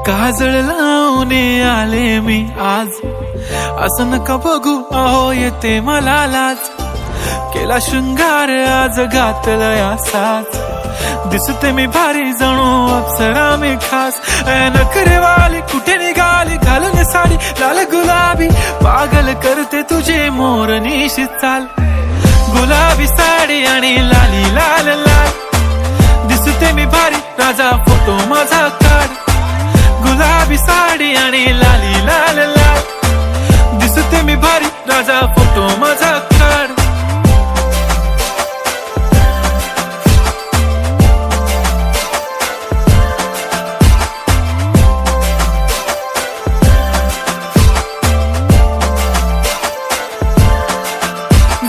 काजळ लावून आले मी आज, असं नका बघू अहो येते मला लाज. केला शृंगार आज घातला साज, दिसते मी भारी जणू अप्सरा मी खास. नखरेवाली कुठे निघाली घालून साडी लाल गुलाबी, पागल करते तुझे मोरनीशी चाल. गुलाबी साडी आणि लाली लाल लाल, दिसते मी भारी राजा फोटो माझा काढ. गुलाबी साडी आणि लाली लाल लाल, दिसते मी भारी राजा फोटो माझा काढ.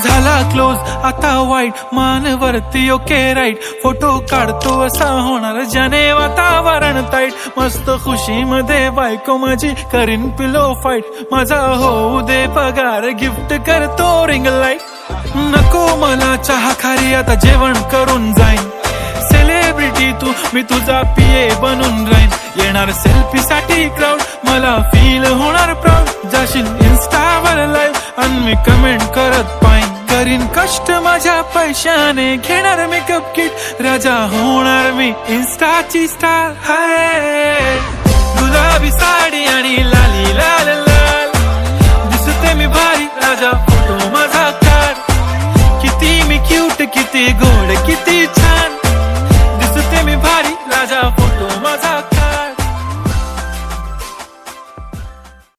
झाला क्लोज आता वाईट मानवरती ओके राईट, फोटो काढतो असा होणार ज्याने वातावरण ताईट. मस्त खुशी मध्ये बायको माझी करीन पिलो फाईट, माझा होऊ दे पगार गिफ्ट करतो रिंग लाईट. नको मला चहा खारी आता जेवण करून जाईन, सेलिब्रिटी तू मी तुझा पिये बनून राहीन. येणार सेल्फी साठी क्राऊड मला फील होणार प्राऊड, जाशील इन्स्टावर लाईव्ह आणि मी कमेंट करत पाईन. करीन कष्ट माझ्या पैशाने घेणार मेकअप किट, राजा होणार मी इन्स्टाची स्टार. हाय गुलाबी साडी आणि लाली लाल लाल, दिसते मी भारी राजा फोटो माझा काढ. किती मी क्यूट किती गोड किती छान, दिसते मी भारी राजा फोटो माझा.